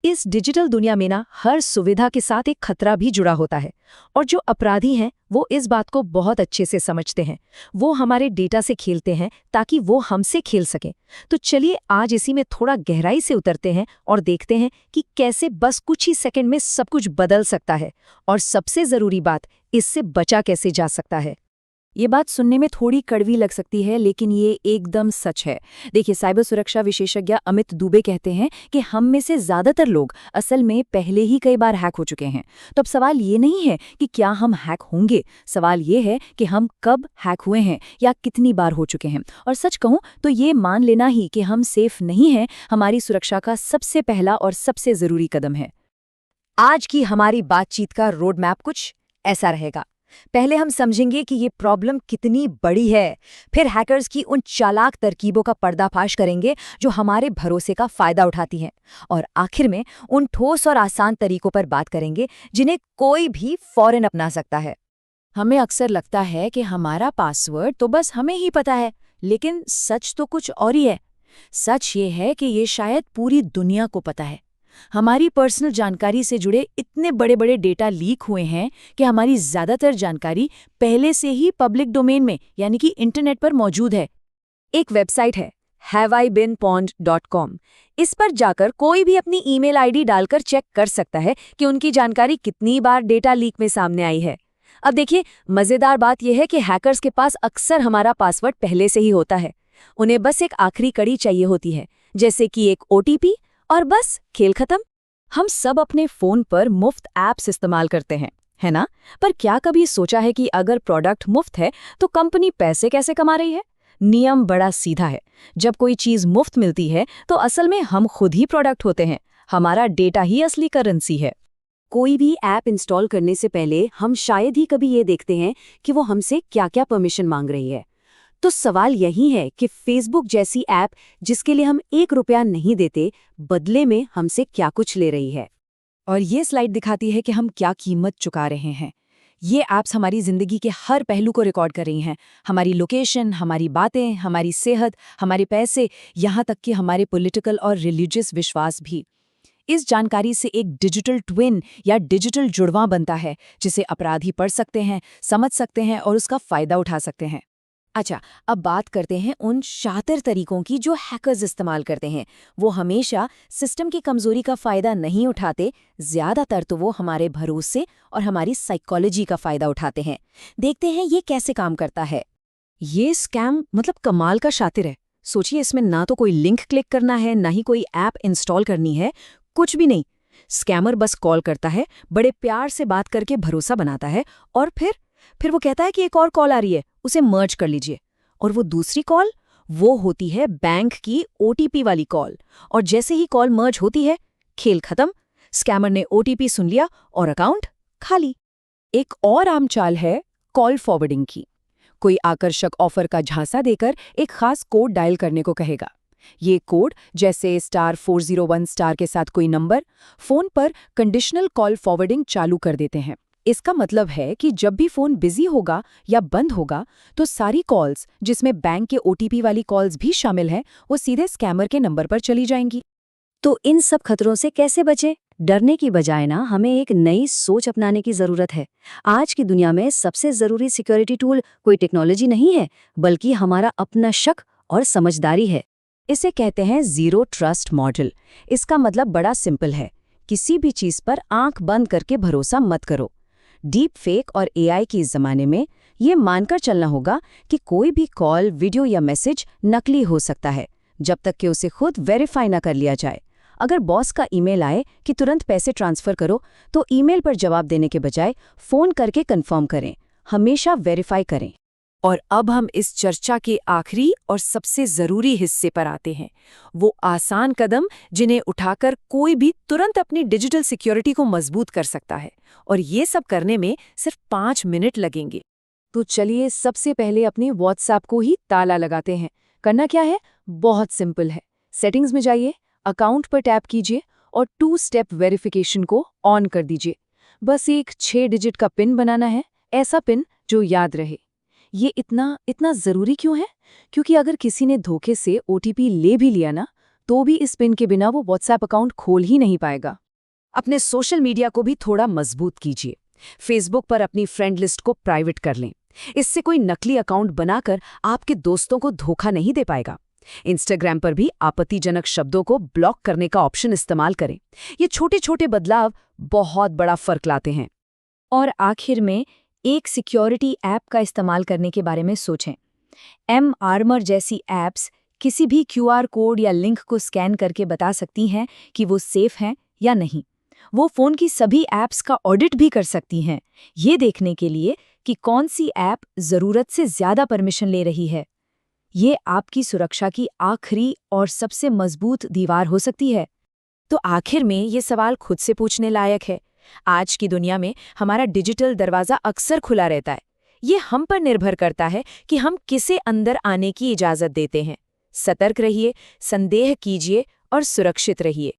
इस डिजिटल दुनिया में ना हर सुविधा के साथ एक खतरा भी जुड़ा होता है और जो अपराधी हैं वो इस बात को बहुत अच्छे से समझते हैं। वो हमारे डेटा से खेलते हैं ताकि वो हमसे खेल सकें। तो चलिए आज इसी में थोड़ा गहराई से उतरते हैं और देखते हैं कि कैसे बस कुछ ही सेकंड में सब कुछ बदल सकता है और सबसे ज़रूरी बात, इससे बचा कैसे जा सकता है। ये बात सुनने में थोड़ी कड़वी लग सकती है, लेकिन ये एकदम सच है। देखिए, साइबर सुरक्षा विशेषज्ञ अमित दुबे कहते हैं कि हम में से ज़्यादातर लोग असल में पहले ही कई बार हैक हो चुके हैं। तो अब सवाल ये नहीं है कि क्या हम हैक होंगे, सवाल ये है कि हम कब हैक हुए हैं या कितनी बार हो चुके हैं। और सच कहूँ तो ये मान लेना ही कि हम सेफ नहीं हैं, हमारी सुरक्षा का सबसे पहला और सबसे ज़रूरी कदम है। आज की हमारी बातचीत का रोड मैप कुछ ऐसा रहेगा। पहले हम समझेंगे कि ये प्रॉब्लम कितनी बड़ी है, फिर हैकर्स की उन चालाक तरकीबों का पर्दाफाश करेंगे जो हमारे भरोसे का फायदा उठाती हैं, और आखिर में उन ठोस और आसान तरीकों पर बात करेंगे जिन्हें कोई भी फौरन अपना सकता है। हमें अक्सर लगता है कि हमारा पासवर्ड तो बस हमें ही पता है, लेकिन सच तो कुछ और ही है। सच ये है कि ये शायद पूरी दुनिया को पता है। हमारी पर्सनल जानकारी से जुड़े इतने बड़े बड़े डेटा लीक हुए हैं कि हमारी ज़्यादातर जानकारी पहले से ही पब्लिक डोमेन में यानी कि इंटरनेट पर मौजूद है। एक वेबसाइट है haveibeenpawned.com। इस पर जाकर कोई भी अपनी ईमेल आईडी डालकर चेक कर सकता है कि उनकी जानकारी कितनी बार डेटा लीक में सामने आई है। अब देखिए, मज़ेदार बात यह है कि हैकर्स के पास अक्सर हमारा पासवर्ड पहले से ही होता है। उन्हें बस एक आखिरी कड़ी चाहिए होती है, जैसे कि एक OTP, और बस खेल खत्म। हम सब अपने फ़ोन पर मुफ्त ऐप्स इस्तेमाल करते हैं, है ना? पर क्या कभी सोचा है कि अगर प्रोडक्ट मुफ्त है तो कंपनी पैसे कैसे कमा रही है? नियम बड़ा सीधा है। जब कोई चीज़ मुफ्त मिलती है तो असल में हम खुद ही प्रोडक्ट होते हैं। हमारा डेटा ही असली करेंसी है। कोई भी ऐप इंस्टॉल करने से पहले हम शायद ही कभी ये देखते हैं कि वो हमसे क्या-क्या परमिशन मांग रही है। तो सवाल यही है कि फेसबुक जैसी ऐप, जिसके लिए हम 1 रुपया नहीं देते, बदले में हमसे क्या कुछ ले रही है। और ये स्लाइड दिखाती है कि हम क्या कीमत चुका रहे हैं। ये ऐप्स हमारी ज़िंदगी के हर पहलू को रिकॉर्ड कर रही हैं। हमारी लोकेशन, हमारी बातें, हमारी सेहत, हमारे पैसे, यहाँ तक कि हमारे पॉलिटिकल और रिलीजियस विश्वास भी। इस जानकारी से एक डिजिटल ट्विन या डिजिटल जुड़वां बनता है, जिसे अपराधी पढ़ सकते हैं, समझ सकते हैं और उसका फ़ायदा उठा सकते हैं। अच्छा, अब बात करते हैं उन शातिर तरीकों की जो हैकर्स इस्तेमाल करते हैं। वो हमेशा सिस्टम की कमजोरी का फ़ायदा नहीं उठाते, ज़्यादातर तो वो हमारे भरोसे और हमारी साइकोलॉजी का फ़ायदा उठाते हैं। देखते हैं ये कैसे काम करता है। ये स्कैम मतलब कमाल का शातिर है। सोचिए, इसमें ना तो कोई लिंक क्लिक करना है, ना ही कोई ऐप इंस्टॉल करनी है, कुछ भी नहीं। स्कैमर बस कॉल करता है, बड़े प्यार से बात करके भरोसा बनाता है, और फिर वो कहता है कि एक और कॉल आ रही है, उसे मर्ज कर लीजिए। और वो दूसरी कॉल, वो होती है बैंक की OTP वाली कॉल। और जैसे ही कॉल मर्ज होती है, खेल खत्म। स्कैमर ने OTP सुन लिया और अकाउंट खाली। एक और आम चाल है कॉल फॉरवर्डिंग की। कोई आकर्षक ऑफर का झांसा देकर एक खास कोड डायल करने को कहेगा। ये कोड, जैसे *401* के साथ कोई नंबर, फोन पर कंडीशनल कॉल फॉरवर्डिंग चालू कर देते हैं। इसका मतलब है कि जब भी फोन बिजी होगा या बंद होगा तो सारी कॉल्स, जिसमें बैंक के OTP वाली कॉल्स भी शामिल हैं, वो सीधे स्कैमर के नंबर पर चली जाएंगी। तो इन सब खतरों से कैसे बचें? डरने की बजाय ना हमें एक नई सोच अपनाने की ज़रूरत है। आज की दुनिया में सबसे ज़रूरी सिक्योरिटी टूल कोई टेक्नोलॉजी नहीं है, बल्कि हमारा अपना शक और समझदारी है। इसे कहते हैं ज़ीरो ट्रस्ट मॉडल। इसका मतलब बड़ा सिंपल है, किसी भी चीज़ पर आंख बंद करके भरोसा मत करो। डीप फेक और AI के इस ज़माने में ये मानकर चलना होगा कि कोई भी कॉल, वीडियो या मैसेज नकली हो सकता है, जब तक कि उसे खुद वेरीफाई ना कर लिया जाए। अगर बॉस का ईमेल आए कि तुरंत पैसे ट्रांसफ़र करो, तो ईमेल पर जवाब देने के बजाय फ़ोन करके कंफर्म करें। हमेशा वेरीफाई करें। और अब हम इस चर्चा के आखिरी और सबसे ज़रूरी हिस्से पर आते हैं, वो आसान कदम जिन्हें उठाकर कोई भी तुरंत अपनी डिजिटल सिक्योरिटी को मजबूत कर सकता है। और ये सब करने में सिर्फ 5 मिनट लगेंगे। तो चलिए सबसे पहले अपने WhatsApp को ही ताला लगाते हैं। करना क्या है? बहुत सिंपल है। सेटिंग्स में जाइए, अकाउंट पर टैप कीजिए और 2 स्टेप वेरिफिकेशन को ऑन कर दीजिए। बस एक 6 डिजिट का पिन बनाना है, ऐसा पिन जो याद रहे। ये इतना ज़रूरी क्यों है? क्योंकि अगर किसी ने धोखे से OTP ले भी लिया ना, तो भी इस पिन के बिना वो व्हाट्सएप अकाउंट खोल ही नहीं पाएगा। अपने सोशल मीडिया को भी थोड़ा मजबूत कीजिए। फेसबुक पर अपनी फ्रेंड लिस्ट को प्राइवेट कर लें। इससे कोई नकली अकाउंट बनाकर आपके दोस्तों को धोखा नहीं दे पाएगा। इंस्टाग्राम पर भी आपत्तिजनक शब्दों को ब्लॉक करने का ऑप्शन इस्तेमाल करें। ये छोटे छोटे बदलाव बहुत बड़ा फर्क लाते हैं। और आखिर में एक सिक्योरिटी ऐप का इस्तेमाल करने के बारे में सोचें। एम-आर्मर जैसी ऐप्स किसी भी क्यूआर कोड या लिंक को स्कैन करके बता सकती हैं कि वो सेफ हैं या नहीं। वो फ़ोन की सभी ऐप्स का ऑडिट भी कर सकती हैं, ये देखने के लिए कि कौन सी ऐप ज़रूरत से ज़्यादा परमिशन ले रही है। ये आपकी सुरक्षा की आखिरी और सबसे मजबूत दीवार हो सकती है। तो आखिर में ये सवाल खुद से पूछने लायक है। आज की दुनिया में हमारा डिजिटल दरवाज़ा अक्सर खुला रहता है। ये हम पर निर्भर करता है कि हम किसे अंदर आने की इजाज़त देते हैं। सतर्क रहिए, संदेह कीजिए और सुरक्षित रहिए।